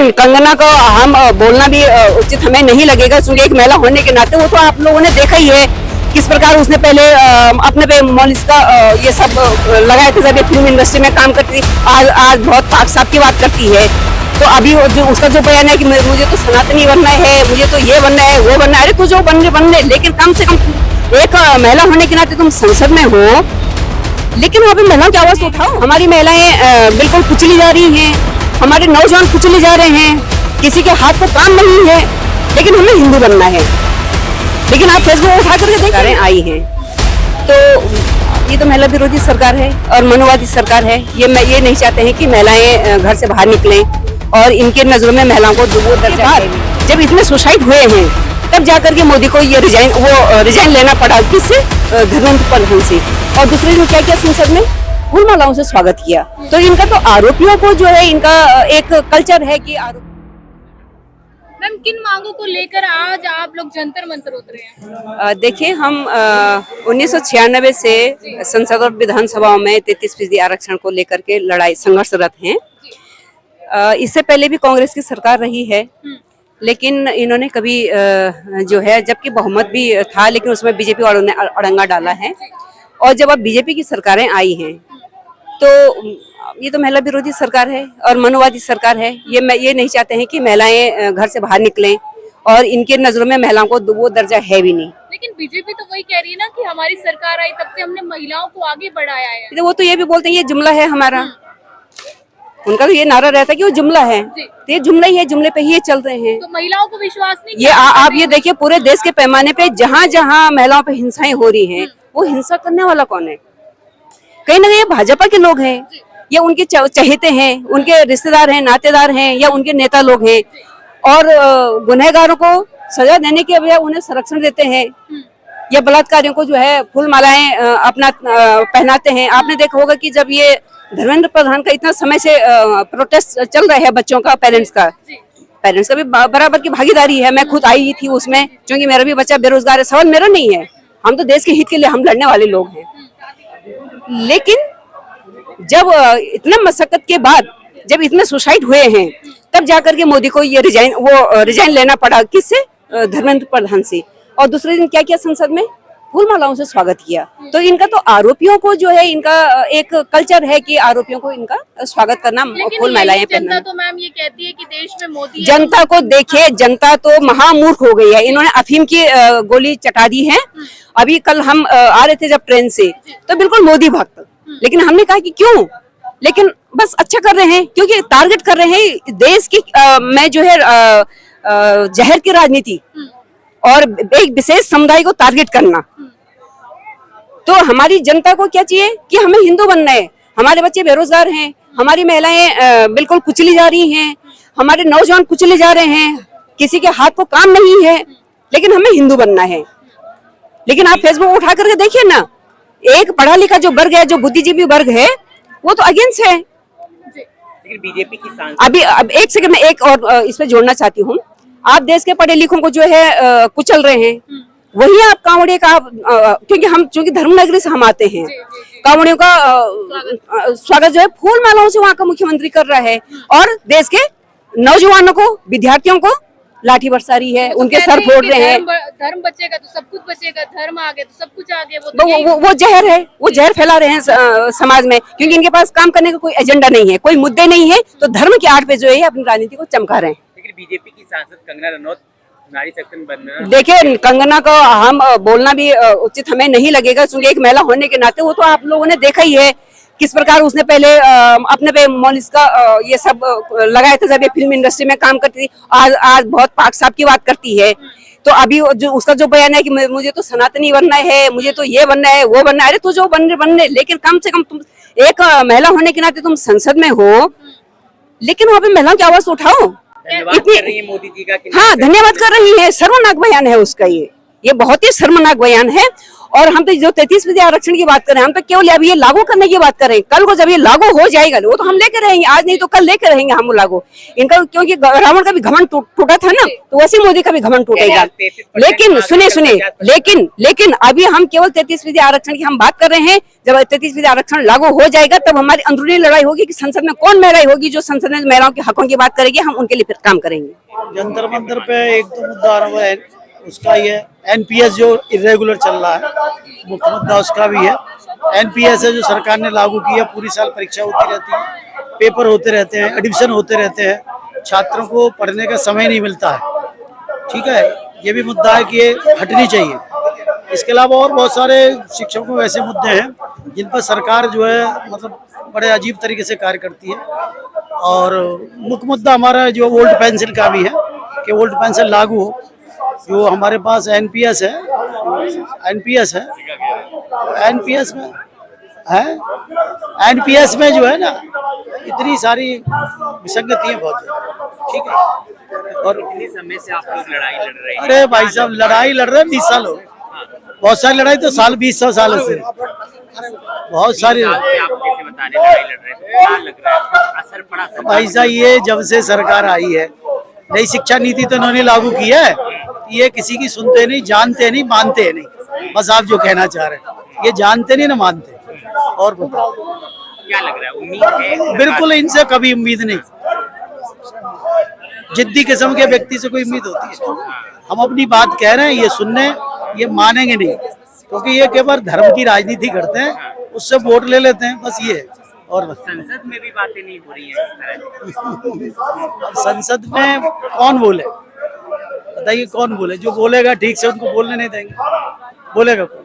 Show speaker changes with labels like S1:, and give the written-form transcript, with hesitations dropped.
S1: देखिए, कंगना को हम बोलना भी उचित हमें नहीं लगेगा, क्योंकि एक महिला होने के नाते वो तो आप लोगों ने देखा ही है किस प्रकार उसने पहले अपने पे मॉलिस का ये सब लगाए थे जब ये फिल्म इंडस्ट्री में काम करती थी। आज बहुत पाक साफ की बात करती है। तो अभी जो उसका जो बयान है कि मुझे तो सनातनी बनना है, मुझे तो ये बनना है, वो बनना है। अरे तू जो बनने, लेकिन कम से कम एक महिला होने के नाते तुम संसद में हो, लेकिन वहाँ पे महिलाओं की आवाज उठाओ। हमारी महिलाएं बिल्कुल कुचली जा रही हैं, हमारे नौजवान कुचले जा रहे हैं, किसी के हाथ को काम नहीं है, लेकिन हमें हिंदू बनना है। लेकिन आप फेसबुक उठा करके देखिए आई हैं, तो ये तो महिला विरोधी सरकार है और मनुवादी सरकार है। ये नहीं चाहते हैं कि महिलाएं घर से बाहर निकलें और इनके नजरों में महिलाओं को वो दर्जा। जब इतने सुसाइड हुए हैं तब जाकर के मोदी को ये रिजाइन लेना पड़ा, किससे? धर्मेंद्र प्रधान से। और दूसरे ने क्या किया, संसद में फूल मालाओं से स्वागत किया। तो इनका तो आरोपियों को जो है इनका एक कल्चर है कि आरोप।
S2: मैम, किन मांगों को लेकर आज आप लोग जंतर मंतर उतरे हैं?
S1: देखिए, हम 1996 से संसद और विधानसभाओं में 33% आरक्षण को लेकर के लड़ाई संघर्षरत हैं। इससे पहले भी कांग्रेस की सरकार रही है, लेकिन इन्होंने कभी जो है, जबकि बहुमत भी था, लेकिन उसमें बीजेपी वालों ने अड़ंगा डाला है। और जब अब बीजेपी की सरकारें आई हैं तो ये तो महिला विरोधी सरकार है और मनुवादी सरकार है। ये नहीं चाहते हैं कि महिलाएं घर से बाहर निकलें और इनके नजरों में महिलाओं को वो दर्जा है भी नहीं।
S2: लेकिन बीजेपी तो वही कह रही है ना कि हमारी सरकार आई तब से हमने महिलाओं को आगे बढ़ाया है।
S1: वो तो ये भी बोलते हैं ये जुमला है हमारा। उनका तो ये नारा रहता है कि वो जुमला है, तो ये जुमला ही है, जुमले पे ही ये चल रहे हैं।
S2: तो महिलाओं को विश्वास नहीं।
S1: ये आप ये देखिए, पूरे देश के पैमाने पे जहाँ जहाँ महिलाओं पे हिंसाएं हो रही हैं, वो हिंसा करने वाला कौन है? कहीं ना कहीं भाजपा के लोग हैं, या उनके चहेते हैं, उनके रिश्तेदार हैं, नातेदार हैं, या उनके नेता लोग हैं। और गुनहगारों को सजा देने के बजाय उन्हें संरक्षण देते हैं, या बलात्कारियों को जो है फूल मालाएं अपना पहनाते हैं। आपने देखा होगा कि जब ये धर्मेंद्र प्रधान का इतना समय से प्रोटेस्ट चल रहा है बच्चों का, पेरेंट्स का भी बराबर की भागीदारी है। मैं खुद आई थी उसमें, क्योंकि मेरा भी बच्चा बेरोजगार है। सवाल मेरा नहीं है, हम तो देश के हित के लिए हम लड़ने वाले लोग हैं। लेकिन जब इतने मशक्कत के बाद जब इतने सुसाइड हुए हैं तब जाकर के मोदी को ये रिजाइन लेना पड़ा, किससे? धर्मेंद्र प्रधान से। और दूसरे दिन क्या किया, संसद में फूल मालाओं से स्वागत किया। तो इनका तो आरोपियों को जो है इनका एक कल्चर है कि आरोपियों को इनका स्वागत करना, फूल मालाएं पहनना।
S2: तो मैम ये कहती है कि देश में मोदी,
S1: जनता को देखिए, जनता तो महामूर्ख हो गई है। इन्होंने अफीम की गोली चटा दी है। अभी कल हम आ रहे थे जब ट्रेन से, तो बिल्कुल मोदी भक्त, लेकिन हमने कहा कि क्यों? लेकिन बस अच्छा कर रहे हैं, क्योंकि टारगेट कर रहे हैं देश की में जो है जहर की राजनीति और एक विशेष समुदाय को टारगेट करना। तो हमारी जनता को क्या चाहिए कि हमें हिंदू बनना है। हमारे बच्चे बेरोजगार हैं, हमारी महिलाएं बिल्कुल कुचली जा रही हैं, हमारे नौजवान कुचले जा रहे हैं, किसी के हाथ को काम नहीं है, लेकिन हमें हिंदू बनना है। लेकिन आप फेसबुक उठा करके देखिए ना, एक पढ़ा लिखा जो वर्ग है, जो बुद्धिजीवी वर्ग है, वो तो अगेंस्ट है।
S3: लेकिन बीजेपी की
S1: अभी अब एक सेकंड में एक और इसमें जोड़ना चाहती हूँ। आप देश के पढ़े लिखों को जो है कुचल रहे हैं, वही आप कांवड़िए का क्योंकि धर्मनगरी से हम आते हैं, कांवड़ियों का स्वागत जो है फूल मालाओं से वहाँ का मुख्यमंत्री कर रहा है, और देश के नौजवानों को, विद्यार्थियों को लाठी बरसा रही है, उनके सर फोड़ रहे हैं।
S2: धर्म बचेगा तो सब कुछ बचेगा, धर्म आगे तो सब कुछ आगे।
S1: वो जहर है, वो जहर फैला रहे हैं समाज में, क्योंकि इनके पास काम करने का कोई एजेंडा नहीं है, कोई मुद्दे नहीं है, तो धर्म के आड़ पे जो है अपनी राजनीति को चमका रहे हैं।
S3: लेकिन बीजेपी की सांसद कंगना रनौत नारी शक्ति बनना।
S1: देखिए, कंगना को हम बोलना भी उचित हमें नहीं लगेगा, क्योंकि एक महिला होने के नाते वो तो आप लोगों ने देखा ही है किस प्रकार उसने पहले अपने पे मॉलिस का ये सब लगाए थे जब ये फिल्म इंडस्ट्री में काम करती थी। आज बहुत पाक साफ की बात करती है। तो अभी जो उसका जो बयान है कि मुझे तो सनातनी बनना है, मुझे तो ये बनना है, वो बनना है। अरे तू जो बनने, लेकिन कम से कम तुम एक महिला होने के नाते तुम संसद में हो, लेकिन वहाँ पे महिलाओं की आवाज उठाओ।
S3: धन्यवाद कर रही है मोदी जी का।
S1: हाँ, धन्यवाद कर रही है। शर्मनाक बयान है उसका, ये बहुत ही शर्मनाक बयान है। और हम तो जो 33% आरक्षण की बात कर रहे हैं, हम तो केवल अभी ये लागू करने की बात कर रहे हैं। कल को जब ये लागू हो जाएगा वो तो हम लेकर रहेंगे, आज नहीं तो कल लेकर रहेंगे हम लागू। इनका क्योंकि रावण का भी घमंड टूटा था ना, तो वैसे मोदी का भी घमंड टूटेगा। लेकिन सुने लेकिन अभी हम केवल 33% आरक्षण की हम बात कर रहे हैं। जब 33% आरक्षण लागू हो जाएगा तब हमारी अंदरूनी लड़ाई होगी कि संसद में कौन महिला होगी जो संसद में महिलाओं के हकों की बात करेगी, हम उनके लिए फिर काम करेंगे।
S4: जंतर मंतर पे एक तो मुद्दा आ रहा है, उसका ये एनपीएस जो इरेगुलर चल रहा है, मुख्य मुद्दा उसका भी है। एनपीएस है जो सरकार ने लागू किया, पूरी साल परीक्षा होती रहती है, पेपर होते रहते हैं, एडमिशन होते रहते हैं, छात्रों को पढ़ने का समय नहीं मिलता है। ठीक है, ये भी मुद्दा है कि ये हटनी चाहिए। इसके अलावा और बहुत सारे शिक्षकों के ऐसे मुद्दे हैं जिन पर सरकार जो है मतलब बड़े अजीब तरीके से कार्य करती है। और मुख्य मुद्दा हमारा जो ओल्ड पेंशन का भी है कि ओल्ड पेंशन लागू हो। जो हमारे पास एनपीएस है एनपीएस में जो है ना इतनी सारी विसंगतियां बहुत है। ठीक है, और
S3: इतने समय से आप लोग लड़ाई लड़ रहे हैं।
S4: अरे भाई साहब लड़ाई लड़ रहे हैं 20 साल हो गए। बहुत सारी लड़ाई तो 20 साल से बहुत सारी।
S3: आप कैसे बता रहे लड़ाई लड़ रहे हैं, तो क्या लग रहा है असर पड़ा?
S4: भाई साहब ये जब से सरकार आई है, नई शिक्षा नीति तो इन्होंने लागू की है, ये किसी की सुनते नहीं, जानते नहीं, मानते नहीं। बस आप जो कहना चाह रहे हैं, ये जानते नहीं ना मानते। और बताओ
S3: क्या लग रहा है, उम्मीद है?
S4: बिल्कुल इनसे कभी उम्मीद नहीं। जिद्दी किस्म के व्यक्ति से कोई उम्मीद होती है? हम अपनी बात कह रहे हैं, ये सुनने, ये मानेंगे नहीं, क्योंकि ये केवल धर्म की राजनीति करते हैं, उससे वोट ले लेते हैं, बस ये। और बस
S3: संसद में भी बातें नहीं हो रही है।
S4: संसद में कौन बोले, बताइए कौन बोले? जो बोलेगा ठीक से उनको बोलने नहीं देंगे, बोलेगा कौन?